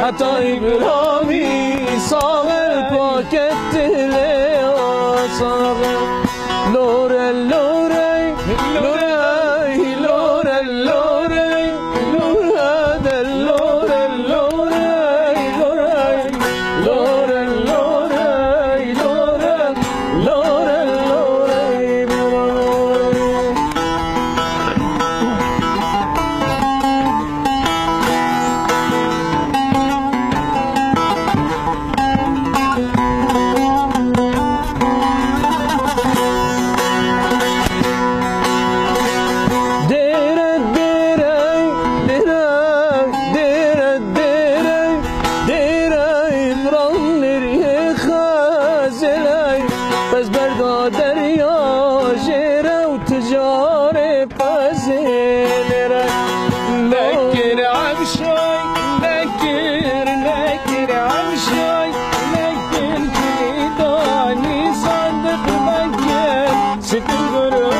حتی ابراهیمی ساغر پاکت دله ساغر لوره لوره لوره لوره لوره لوره دل لوره لوره لوره لوره لوره لوره لوره لوره بس برگا دریا جیره و تجاره پزیره نکر عمشای نکر عمشای نکر کلیدانی صندق مکر ستن گروه